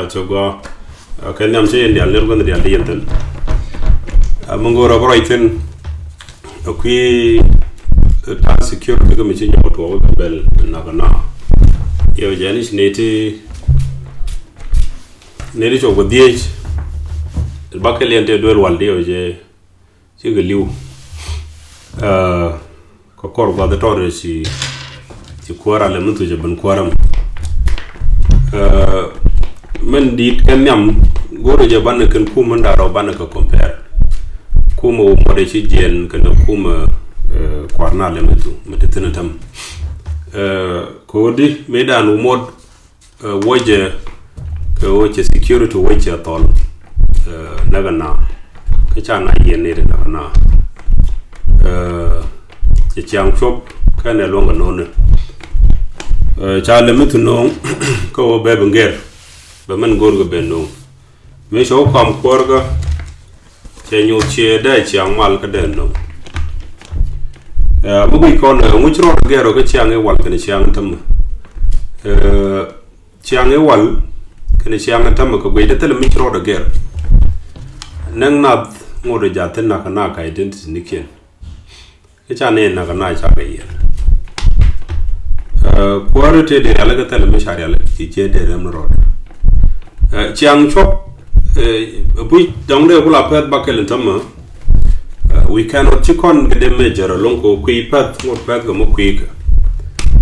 chogo kenyam che ndial ner gon ndial yenten mongoro broiten okwi ta security ko mi che nyoto bel na kana yo janis neti chogo diej bakel yente doel walde yo je geliu ko korba da tore si kwara le mutu je ban kwaram men dit kan nyam goro je ban kan kuma ndaro ban ka compare kuma mo de ci jen kan kuma kwarna le mutu metatina tam ko di medanu mod woje ko woje security woje tol naga na ka chana yene de na ci chiang chop kana longa nonu chale mutu no ko be benger be man gorgo benno me sho kam korga che nyu che da chiang mal ka denno bugi kon muchro gero ka chiang e wal kana chiang tam chiang e wal kana chiang tam ko gwe da tel muchro da ger nang na ngodo jaten na kana ka identity niken ke chane na kana cha ga yer quality de alaga tele mishari ala ci je de ram road chiang chop bui dongde kula pet bakel tamma we cannot chikon de major lonko kui pet mo pet go mo kui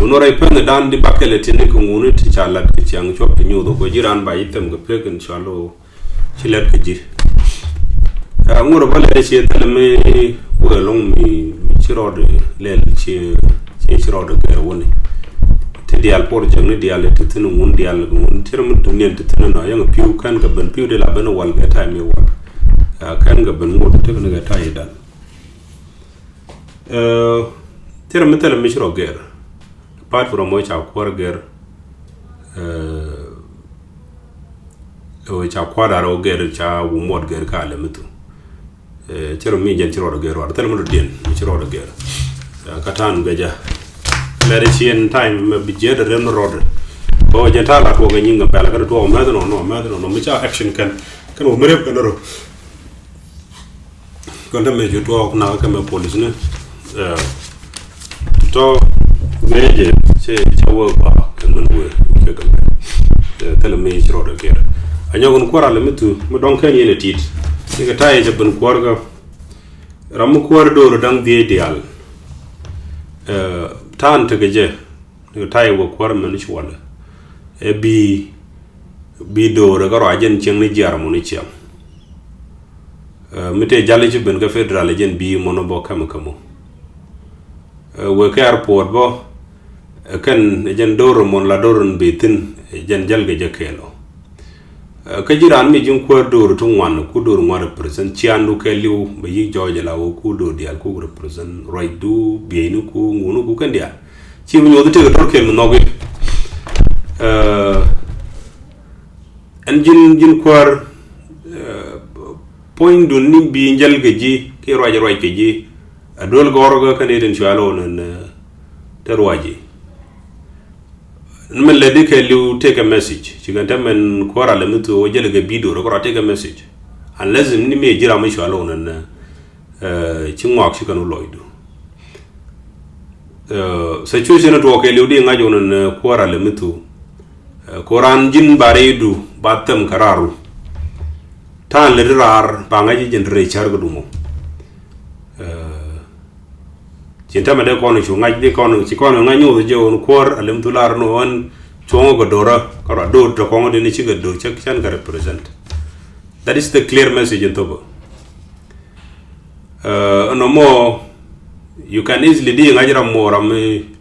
unora ipende dan di bakel tin ko ngunu ti chala chiang chop ti nyudo ko jiran ba item go pek inshallah chilet ke ji ngoro bale ci tele me wo long mi chirode lel ci chirode ke woni dial por jang dial tetenu mun dial mun termu dunen tetenu no yang piu kan ga ban piu de la ban wal ga time wal kan ga ban mo te ga tay dal termu tel mi shro ger apart from mo cha kwar ger o cha kwar aro ger cha wu mod ger ka le mutu termu mi jen shro ger war termu den mi shro ger katan gaja Medicine time be jet a rem road. Bo jentala ko ganyin ga bala kada to no mi cha action kan o mere kan ro. Konta me jo to na ka me police ne. To geje che chawo ba kan man we ke kan. Tele me jro do ger. Anyogon kwara le mitu mo don kan yene tit. Diga taye jaban kwarga. Ram kwar do dang die dial. Tan to geje no tay wo kwar man ci wala e bi do re garo ajen ceng ni jar mo ni ciam mite jalle ci ben ga federal ajen bi mono bo kam we ka airport bo kan ajen doro mon la doron betin ajen jalga je kelo ka jiran mi jin kwar doro tun wan ku doro mo represent ciandu ke liu be yi joje la wo ku do dial ku represent right do bienu ku ngunu ku kan dia ci mu ñodu tege dor kel no gi en jin kwar point do ni bi njal ge ji ke roje roje ke ji adol gorgo kan eden shalo nan terwaji men le de ke liu take a message ci ganta men kwara le mutu o jele ge bido ro take a message unless ni me jira mo shalo nan ci ngok ci kanu loidu situation to ke liu de ngajo nan kwara le mutu koran jin baredu batam kararu tan le rar bangaji jin re chargo dumo cinta made kono chu ngaji de kono ci kono nganyo de on kwar alem tular no on chongo godora kara do to kongo de ni ci godo check chan ga represent. That is the clear message in Togo. No more you can easily di ngajira more am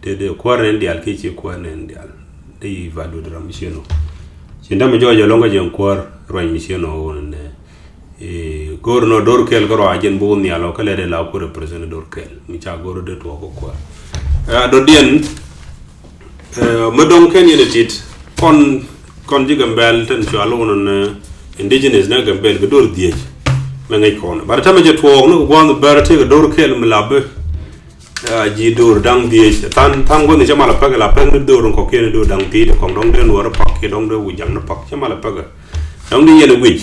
de kwar ndial ke ci kwar ndial de value de ramisieno cinta me jojo longa jen kwar roy misieno on gorno dor kel goro ajen bo ni alo kale de la ko represent dor kel mi cha goro de to ko kwa do dien mo don ken yene tit kon jigambel ten cho alo non indigenous na gambel go dor die me ngay kon bar tama je to no ko gon bar te dor kel mi labbe ji dur dang di tan go ni chama la paga la pang dur ko ke dur dang di ko dong de nuar pak ke dong de wujang na pak chama la paga dong di yen wij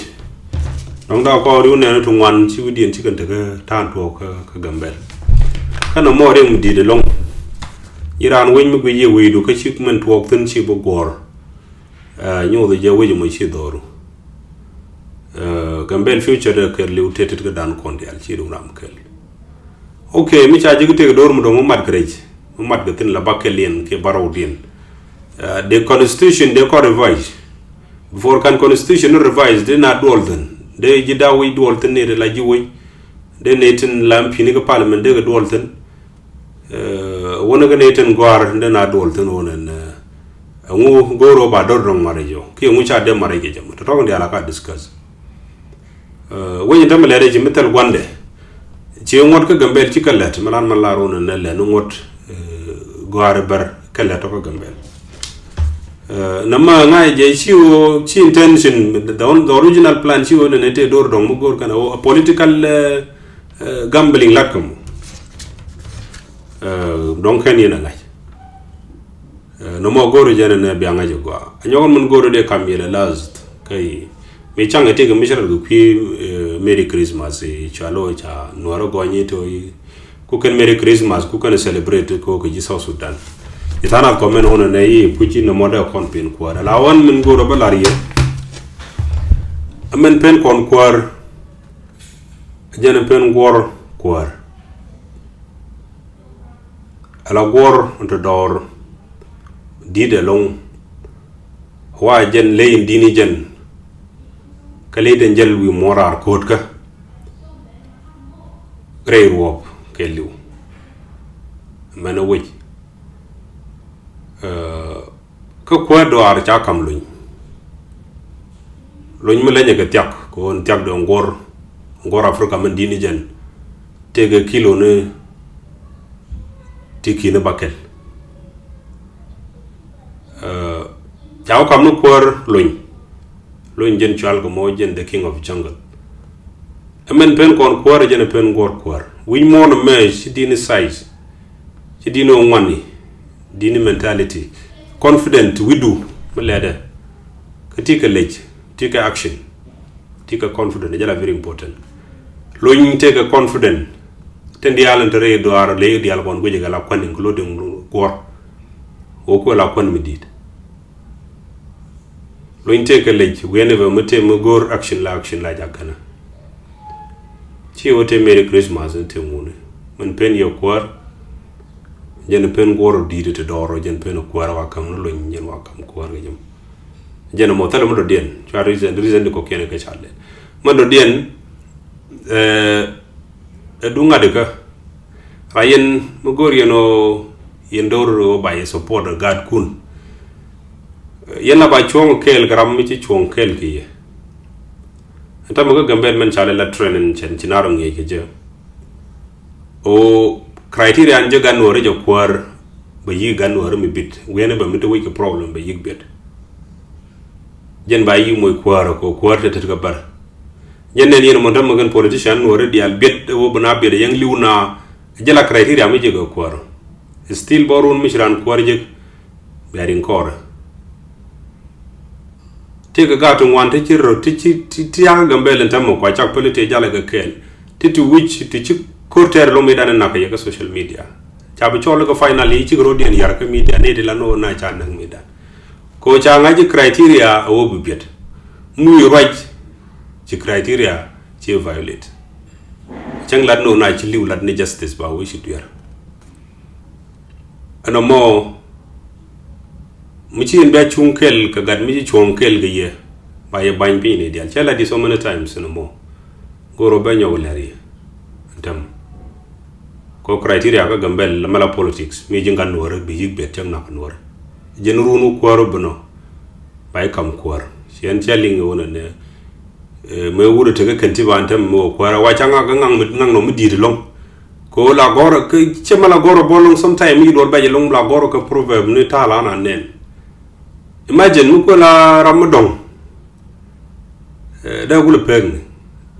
dong da ko ru ne tu wan chi wi dien chi kan te tan to ka gambel kana mo re mu di de long iran wen mu gwi wi du ka chi men to tin chi bo gor nyo de je wi mu chi doru gambel future de ke liu tetet ga dan kon di al chi ru ram kel okay mi cha jigute ke dor mu do mu mat grej mu mat ga tin la bakelien ke barodin the constitution they got revised before can constitution revised they not dolden they jida wi dolten ne la ji wi de netin lampi ni ga parliament de ga dolten wona ga neten gwar de na dolten wonen ngu goro ba dor dong marejo ke mu cha de marege jam to to ala ka discuss woni tam le reji metal gwande ci ngot ka gambel ci kallet manan man la rona ne le ngot gwar bar kallet ko gambel nama ngai je ci o ci intention the original plan ci o ne te dor dong mu gor kana o political gambling lakum donc ken yena ngai no mo goro jana ne bi anga jogo anyogon mun goro de kamile last kai me changa te ga mishra du ki merry christmas chalo cha nuaro gonyi to ku ken merry christmas ku ken celebrate ko ko ji South Sudan itana ko men hono ne yi ku ci no moda kon pen ko la won mun goro balariye amen pen kon kwar jana pen gor kwar ala gor onto dor dide long wa jen leyin dini jen kale den jel wi morar kot ka grey wop keliu mana wej ko ko do ar cha kam luñ mu lañe ga tiak ko on tiak do ngor afrika man dini jen tege kilo ne tiki ne bakel chaw kam no kor luñ jen chal go mo jen the king of jungle amen pen kon kor jen pen gor kor wi mo no me ci dini size ci dino ngani dini mentality confident widu melede katika lech tika action tika confident jala very important luñ tega confident tendi yalan tere do ar le di al bon go jega la kon including gor o ko la kon midit luñ tega lech whenever mate mo gor action la jakana ci wote merry christmas te ngune man pen yo kwar jen pen gor di te doro jen pen kwar wa kam luñ jen wa kam kwar ngam jen mo tala mo do den cha reason ko kene ka challe mo do den dunga de ka ayen mo gor yeno yendoro ba support god kun yena ba chong kel gram mi ci chong kel ki enta mo gambel men chale la train chen chinaro ngi ke je o criteria anje ganore jo kwar ba yi ganore mi bit wena ba mi to wi problem ba yi bit jen ba yi moy kwar ko kwar te ka bar yenen yen mo tam gan politician no re dial bit wo bana be yang liuna jela criteria mi je go kwar still borun mishran kwar je berin kor tega gato wante ci ro ti ya gambel tam ko chak polite jala ga kel ti to which ti ci korter lo mi dan na ka social media chabu cholo ko finally ci ro den yar ka media ne de la no na cha nang mi dan ko cha ngaji criteria o bu biet muy right ci criteria ci violate chang lat no na ci liw lat ni justice ba wi ci tuyar ana mo mi ci en ba chunkel ka gad mi ci chunkel ga ye ba ye ban bi ne dial chala di so many times no mo goro ba nyaw lari tam ko criteria ka gambel la mala politics mi jingan no rek bi yigbe tam na no jen runu ko ro bno bay kam ko sien challing wona ne me wuro te ka kanti ba tam mo ko wa changa ga ngang no mi di long ko la goro ke chemala goro bolong sometime mi do ba je long la goro ka proverb ne tala na nen imagine muko la ramadong da gulu peng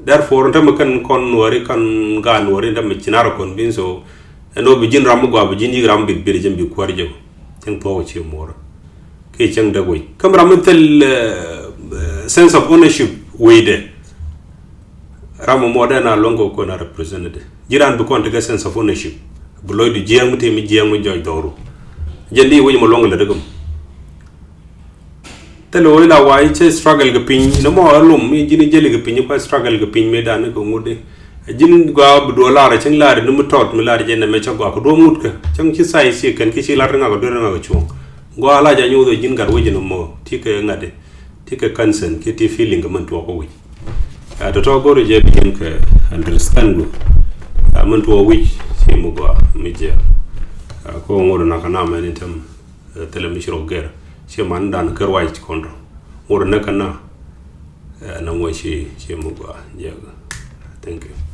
therefore ndam kan kon wari kan gan wari ndam chinar kon bin so no bijin ram gwa bijin yi ram big bir jam bi kwar jam teng po che mor ke chang da goy kam ram tel sense of ownership we de ram mo da na longo ko na represented jiran bi kon te sense of ownership bu loy du jeng te mi jeng mo joy doru jendi wo mo longo la degum telo ila wai che struggle ga pin no mo alum mi jini jeli ga pin ko struggle ga pin me dan ko ngode jin gwa bu do la chang la de mu tot mu la de ne me cha gwa ko do mut ka chang ci sai si kan ki ci la nga ko do nga ko chung gwa la ja nyu do jin gar wo jin mo ti ke ngade ti ke concern ki ti feeling man to ko wi to to go je begin ka understand go man to wi si mu gwa mi je ko ngodo na kana men tam telemission ger si man dan kar wai kondo ngodo na kana na mo si mu gwa je thank you